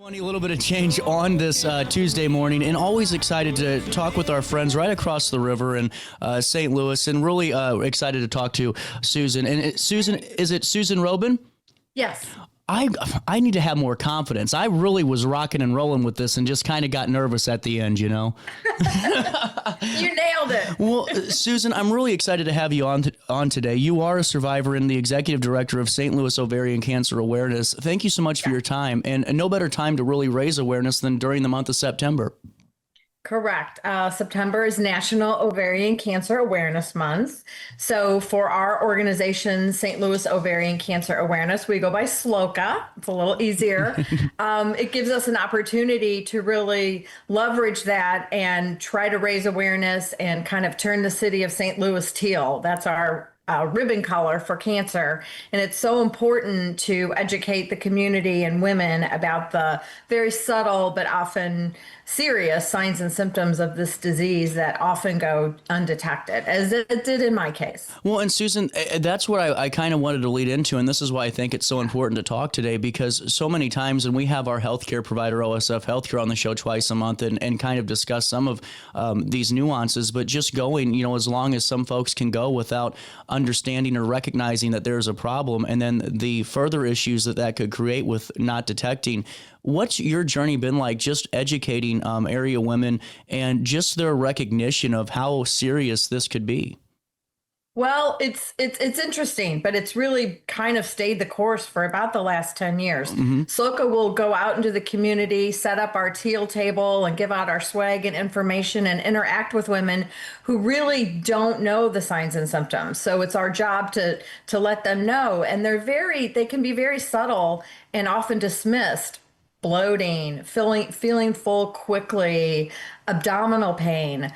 A little bit of change on this Tuesday morning, and always excited to talk with our friends right across the river in St. Louis, and really excited to talk to Susan. And Susan, is it Susan Robben? Yes. I need to have more confidence. I really was rocking and rolling with this and just kind of got nervous at the end, you know? You nailed it. Well, Susan, I'm really excited to have you on today. You are a survivor and the executive director of St. Louis Ovarian Cancer Awareness. Thank you so much for your time, and no better time to really raise awareness than during the month of September. Correct. September is National Ovarian Cancer Awareness Month. So for our organization, St. Louis Ovarian Cancer Awareness, we go by SLOCA. It's a little easier. It gives us an opportunity to really leverage that and try to raise awareness and kind of turn the city of St. Louis teal. That's our ribbon color for cancer. And it's so important to educate the community and women about the very subtle but often serious signs and symptoms of this disease that often go undetected, as it did in my case. Well, and Susan, that's what I kind of wanted to lead into, and this is why I think it's so important to talk today, because so many times, and we have our healthcare provider, OSF Healthcare, on the show twice a month and kind of discuss some of these nuances, but just going, as long as some folks can go without understanding or recognizing that there's a problem, and then the further issues that could create with not detecting. What's your journey been like, just educating area women and just their recognition of how serious this could be? Well, it's interesting, but it's really kind of stayed the course for about the last 10 years. SLOCA will go out into the community, set up our teal table and give out our swag and information and interact with women who really don't know the signs and symptoms. So it's our job to let them know. And they can be very subtle and often dismissed. Bloating, feeling full quickly, abdominal pain,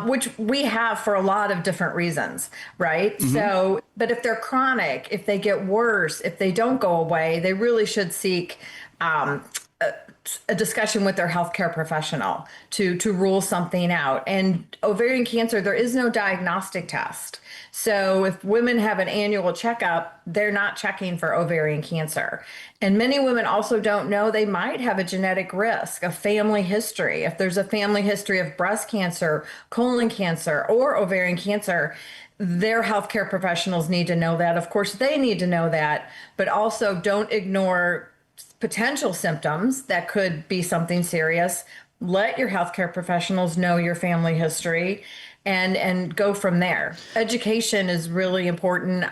which we have for a lot of different reasons, right? So, but if they're chronic, if they get worse, if they don't go away, they really should seek a discussion with their healthcare professional to rule something out. And ovarian cancer, there is no diagnostic test. So if women have an annual checkup, they're not checking for ovarian cancer. And many women also don't know they might have a genetic risk, a family history. If there's a family history of breast cancer, colon cancer, or ovarian cancer, their healthcare professionals need to know that. Of course, they need to know that, but also don't ignore potential symptoms that could be something serious. Let your healthcare professionals know your family history and go from there. Education is really important,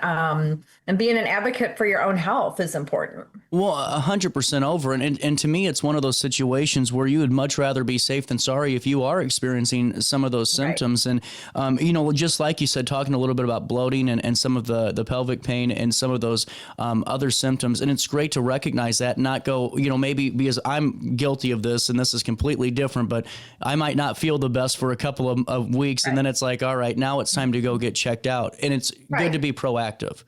and being an advocate for your own health is important. Well, 100% over. And to me, it's one of those situations where you would much rather be safe than sorry if you are experiencing some of those symptoms. Right. And, just like you said, talking a little bit about bloating and some of the pelvic pain and some of those other symptoms. And it's great to recognize that, not go, maybe because I'm guilty of this and this is completely different, but I might not feel the best for a couple of weeks. Right. And then it's like, all right, now it's time to go get checked out. And it's good to be proactive.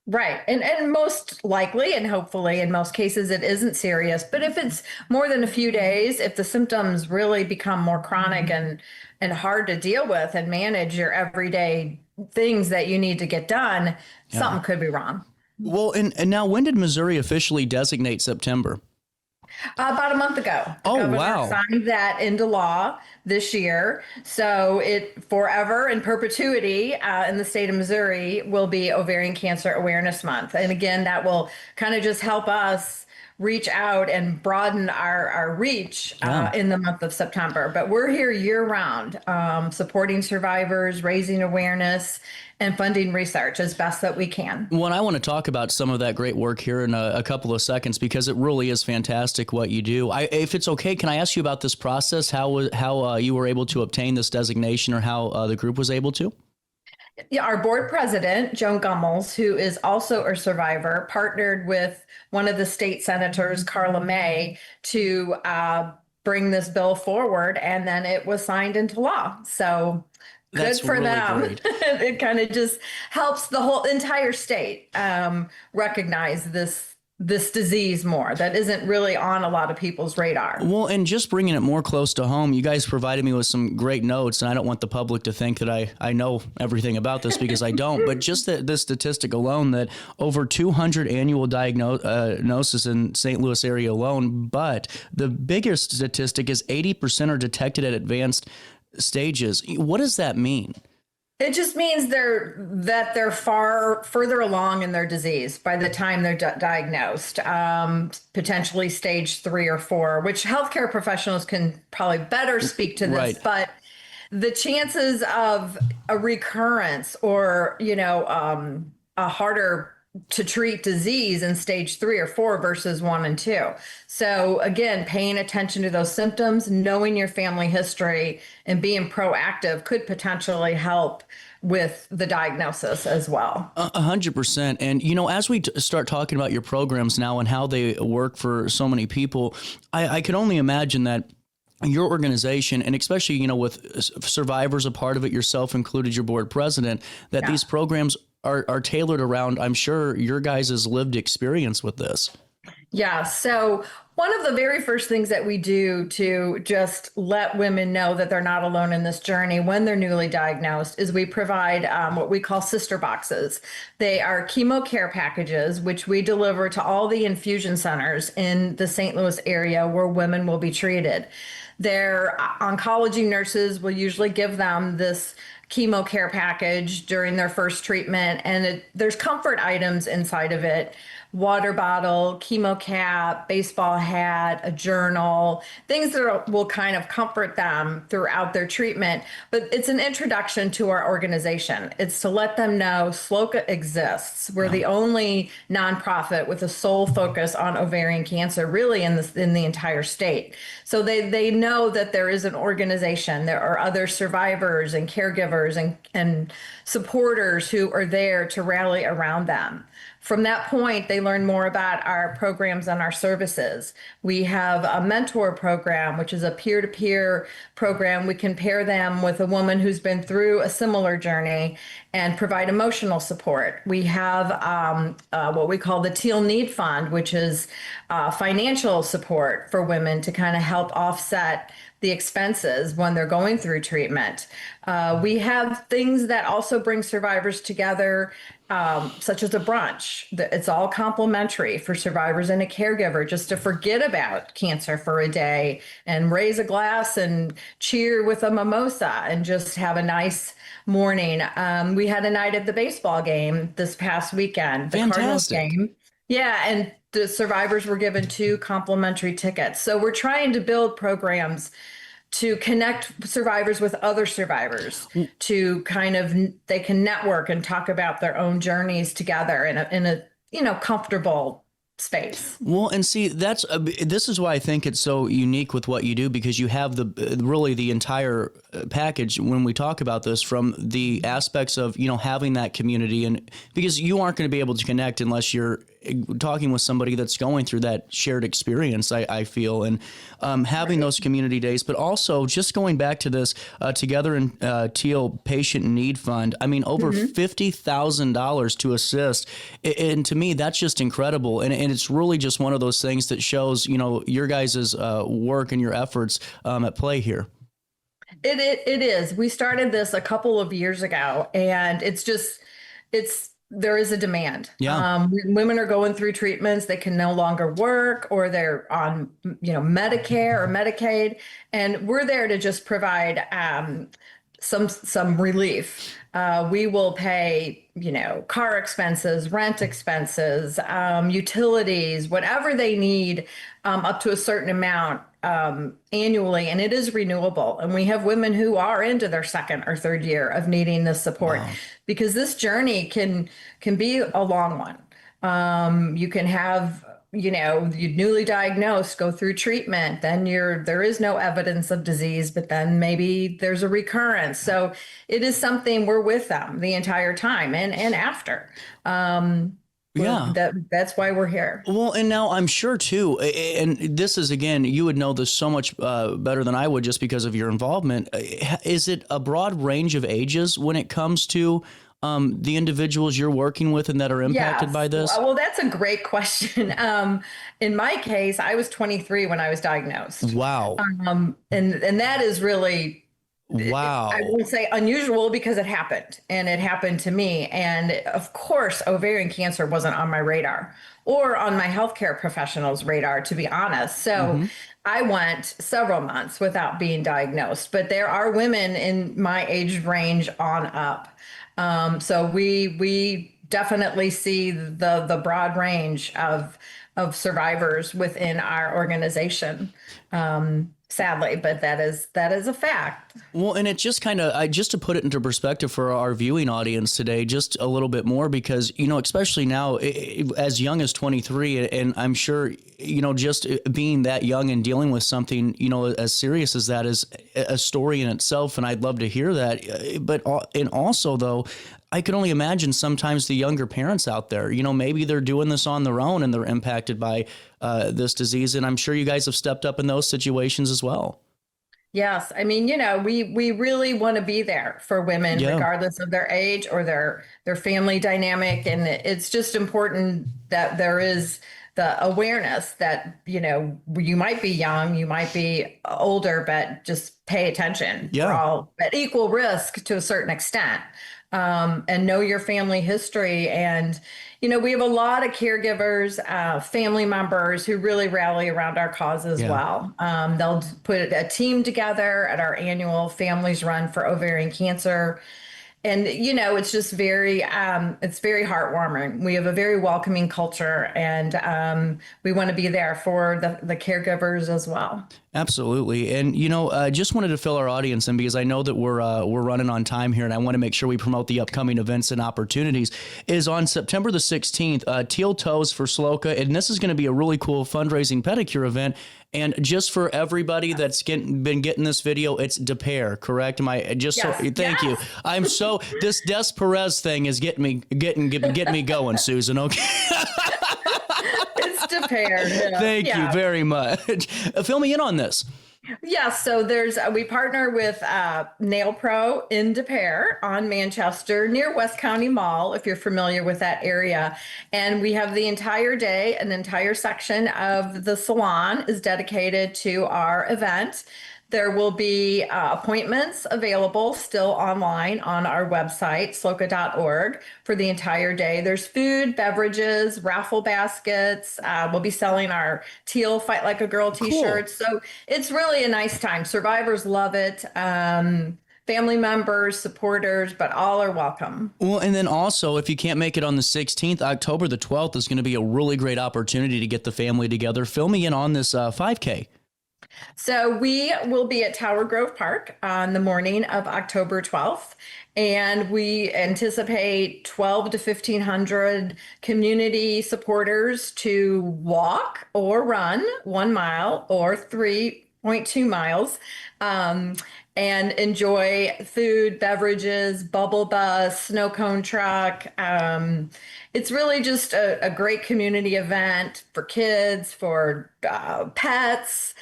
Right. And most likely, and hopefully in most cases, it isn't serious. But if it's more than a few days, if the symptoms really become more chronic and hard to deal with and manage your everyday things that you need to get done, something could be wrong. Well, and now when did Missouri officially designate September? About a month ago. The governor signed that into law this year. So it forever and perpetuity in the state of Missouri will be Ovarian Cancer Awareness Month. And again, that will kind of just help us reach out and broaden our reach in the month of September. But we're here year round, supporting survivors, raising awareness, and funding research as best that we can. Well, and I want to talk about some of that great work here in a couple of seconds, because it really is fantastic what you do. If it's okay, can I ask you about this process, how you were able to obtain this designation, or how the group was able to? Yeah, our board president, Joan Gummels, who is also a survivor, partnered with one of the state senators, Carla May, to bring this bill forward, and then it was signed into law. So good for them. It kind of just helps the whole entire state recognize this this disease more, that isn't really on a lot of people's radar. Well, and just bringing it more close to home, you guys provided me with some great notes, and I don't want the public to think that I know everything about this because I don't, but just the statistic alone that over 200 annual diagnoses in St. Louis area alone, but the biggest statistic is 80% are detected at advanced stages. What does that mean? It just means they're far further along in their disease by the time they're diagnosed, potentially stage 3 or 4, which healthcare professionals can probably better speak to this. Right. But the chances of a recurrence or, a harder to treat disease in stage 3 or 4 versus 1 and 2. So again, paying attention to those symptoms, knowing your family history, and being proactive could potentially help with the diagnosis as well. 100%. And, as we start talking about your programs now and how they work for so many people, I can only imagine that your organization, and especially, with survivors a part of it, yourself included, your board president, that these programs are tailored around, I'm sure, your guys' lived experience with this. Yeah. So one of the very first things that we do to just let women know that they're not alone in this journey when they're newly diagnosed is we provide what we call sister boxes. They are chemo care packages, which we deliver to all the infusion centers in the St. Louis area where women will be treated. Their oncology nurses will usually give them this chemo care package during their first treatment, and there's comfort items inside of it: water bottle, chemo cap, baseball hat, a journal, things that will kind of comfort them throughout their treatment. But it's an introduction to our organization. It's to let them know SLOCA exists. We're the only nonprofit with a sole focus on ovarian cancer, really in the entire state. So they know that there is an organization. There are other survivors and caregivers and supporters who are there to rally around them. From that point, they learn more about our programs and our services. We have a mentor program, which is a peer-to-peer program. We can pair them with a woman who's been through a similar journey and provide emotional support. We have what we call the Teal Need Fund, which is financial support for women to kind of help offset the expenses when they're going through treatment. We have things that also bring survivors together, such as a brunch. It's all complimentary for survivors and a caregiver, just to forget about cancer for a day and raise a glass and cheer with a mimosa and just have a nice morning. We had a night at the baseball game this past weekend, the Cardinals game. Yeah, and the survivors were given 2 complimentary tickets. So we're trying to build programs to connect survivors with other survivors, to kind of, they can network and talk about their own journeys together in a comfortable space. Well, and see, this is why I think it's so unique with what you do, because you have really the entire package when we talk about this, from the aspects of, having that community, and because you aren't going to be able to connect unless you're talking with somebody that's going through that shared experience, I feel, and having those community days, but also just going back to this Together in Teal Patient Need Fund. I mean, over $50,000 to assist. And to me, that's just incredible. And it's really just one of those things that shows, your guys' work and your efforts at play here. It is. We started this a couple of years ago, and there is a demand. Yeah. Women are going through treatments. They can no longer work, or they're on, Medicare or Medicaid. And we're there to just provide some relief. We will pay, car expenses, rent expenses, utilities, whatever they need, up to a certain amount annually, and it is renewable. And we have women who are into their 2nd or 3rd year of needing this support, because this journey can be a long one. You can have, you newly diagnosed, go through treatment, then there is no evidence of disease, but then maybe there's a recurrence. So it is something we're with them the entire time and after. That's why we're here. Well, and now I'm sure too, and this is, again, you would know this so much better than I would just because of your involvement. Is it a broad range of ages when it comes to the individuals you're working with and that are impacted Yes. by this? Well, that's a great question. In my case, I was 23 when I was diagnosed. Wow. And that is really, I Wow. won't say unusual because it happened and it happened to me. And of course, ovarian cancer wasn't on my radar or on my healthcare professionals' radar, to be honest. So I went several months without being diagnosed, but there are women in my age range on up. So we definitely see the broad range of survivors within our organization. Sadly, but that is a fact. Well, and it just kind of, just to put it into perspective for our viewing audience today, just a little bit more, because, especially now, as young as 23, and I'm sure, just being that young and dealing with something, as serious as that is a story in itself. And I'd love to hear that. And also, though, I can only imagine sometimes the younger parents out there, maybe they're doing this on their own and they're impacted by this disease. And I'm sure you guys have stepped up in those situations as well. Yes. I mean, we really want to be there for women, Yeah. regardless of their age or their family dynamic. And it's just important that there is the awareness that, you might be young, you might be older, but just pay attention. Yeah. We're all at equal risk to a certain extent. And know your family history. And, we have a lot of caregivers, family members who really rally around our cause as well. They'll put a team together at our annual Families Run for Ovarian Cancer. And, it's just it's very heartwarming. We have a very welcoming culture, and we want to be there for the caregivers as well. Absolutely. And, just wanted to fill our audience in because I know that we're running on time here and I want to make sure we promote the upcoming events and opportunities. Is on September the 16th, Teal Toes for Sloka. And this is going to be a really cool fundraising pedicure event. And just for everybody that's been getting this video, it's Des, correct? Am I just Yes. thank you. I'm so this Des Perez thing is getting me going, Susan. Okay. It's Des. Thank you very much. Fill me in on this. Yes, so we partner with Nail Pro in Des on Manchester near West County Mall, if you're familiar with that area. And we have the entire day, an entire section of the salon is dedicated to our event. There will be appointments available still online on our website, sloka.org, for the entire day. There's food, beverages, raffle baskets. We'll be selling our teal Fight Like a Girl t-shirts. Cool. So it's really a nice time. Survivors love it. Family members, supporters, but all are welcome. Well, and then also, if you can't make it on the 16th, October the 12th is going to be a really great opportunity to get the family together. Fill me in on this 5K. So we will be at Tower Grove Park on the morning of October 12th, and we anticipate 12 to 1,500 community supporters to walk or run 1 mile or 3.2 miles. And enjoy food, beverages, bubble bus, snow cone truck. It's really just a great community event for kids, for pets.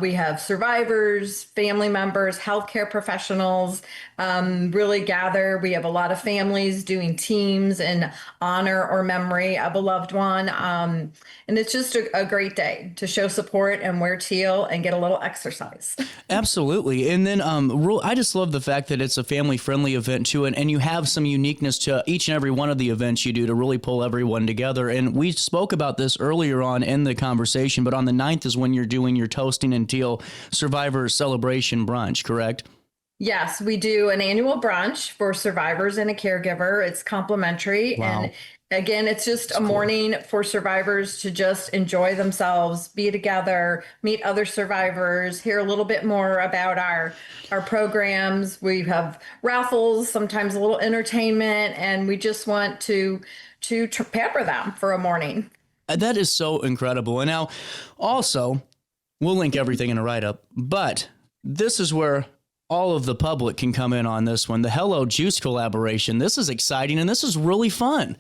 We have survivors, family members, healthcare professionals really gather. We have a lot of families doing teams in honor or memory of a loved one. And it's just a great day to show support and wear teal and get a little exercise. Absolutely. And then I just love the fact that it's a family-friendly event too, and you have some uniqueness to each and every one of the events you do to really pull everyone together. And we spoke about this earlier on in the conversation, but on the 9th is when you're doing your Toasting and Teal Survivor Celebration Brunch, correct? Yes, we do an annual brunch for survivors and a caregiver. It's complimentary. Wow. And again, it's just a morning for survivors to just enjoy themselves, be together, meet other survivors, hear a little bit more about our programs. We have raffles, sometimes a little entertainment, and we just want to pamper them for a morning. That is so incredible. And now also, we'll link everything in a write-up, but this is where all of the public can come in on this one. The Hello Juice collaboration. This is exciting and this is really fun.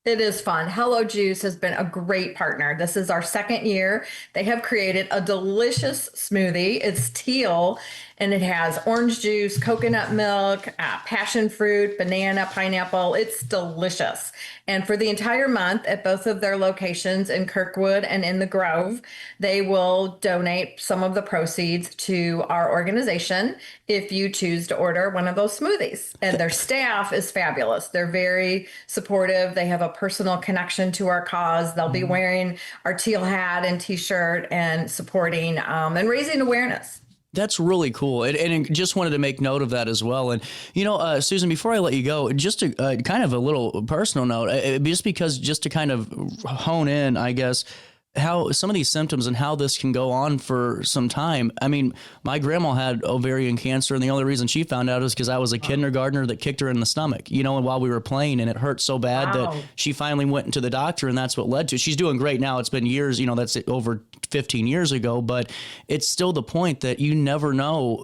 It is fun. Hello Juice has been a great partner. This is our second year. They have created a delicious smoothie. It's teal and it has orange juice, coconut milk, passion fruit, banana, pineapple. It's delicious. And for the entire month at both of their locations in Kirkwood and in the Grove, they will donate some of the proceeds to our organization if you choose to order one of those smoothies. And their staff is fabulous. They're very supportive. They have a personal connection to our cause. They'll be wearing our teal hat and t-shirt and supporting and raising awareness. That's really cool. And just wanted to make note of that as well. And, Susan, before I let you go, just to kind of a little personal note, just to kind of hone in, I guess, how some of these symptoms and how this can go on for some time. I mean, my grandma had ovarian cancer, and the only reason she found out is because I was a kindergartner that kicked her in the stomach, while we were playing, and it hurt so bad that she finally went into the doctor, and that's what led to it. She's doing great now. It's been years, that's over 15 years ago, but it's still the point that you never know,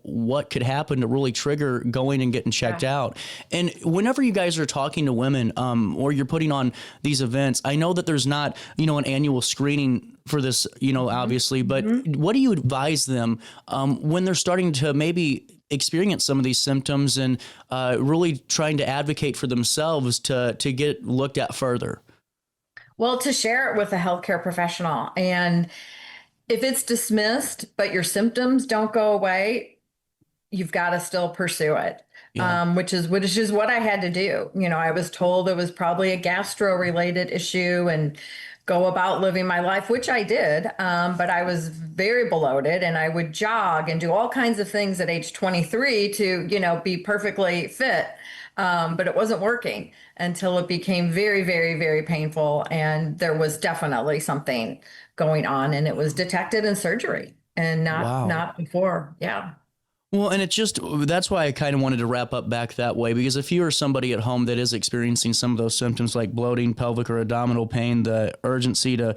what could happen to really trigger going and getting checked out. And whenever you guys are talking to women, or you're putting on these events, I know that there's not, an annual screening for this, obviously, but what do you advise them when they're starting to maybe experience some of these symptoms and really trying to advocate for themselves to get looked at further? Well, to share it with a healthcare professional. And if it's dismissed, but your symptoms don't go away, you've got to still pursue it. Yeah. Which is what I had to do. I was told it was probably a gastro-related issue and go about living my life, which I did. But I was very bloated and I would jog and do all kinds of things at age 23 to, be perfectly fit. But it wasn't working until it became very, very, very painful. And there was definitely something going on, and it was detected in surgery and not before. Yeah. Well, and that's why I kind of wanted to wrap up back that way, because if you are somebody at home that is experiencing some of those symptoms like bloating, pelvic or abdominal pain, the urgency to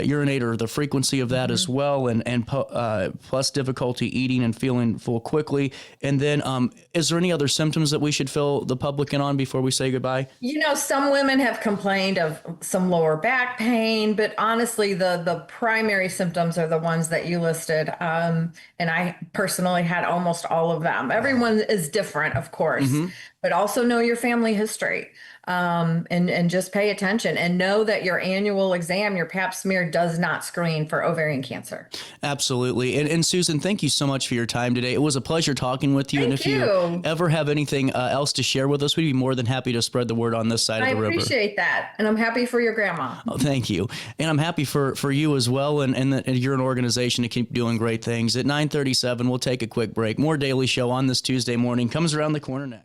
urinate or the frequency of that as well, and plus difficulty eating and feeling full quickly. And then is there any other symptoms that we should fill the public in on before we say goodbye? Some women have complained of some lower back pain, but honestly, the primary symptoms are the ones that you listed. And I personally had almost all of them. Everyone is different, of course, but also know your family history, and just pay attention and know that your annual exam, your pap smear, does not screen for ovarian cancer. Absolutely. And Susan, thank you so much for your time today. It was a pleasure talking with you. Thank and if you ever have anything else to share with us, we'd be more than happy to spread the word on this side of the river. I appreciate that. And I'm happy for your grandma. Oh, thank you. And I'm happy for you as well. And that you're an organization to keep doing great things. At 9:37, we'll take a quick break. More Daily Show on this Tuesday morning comes around the corner next.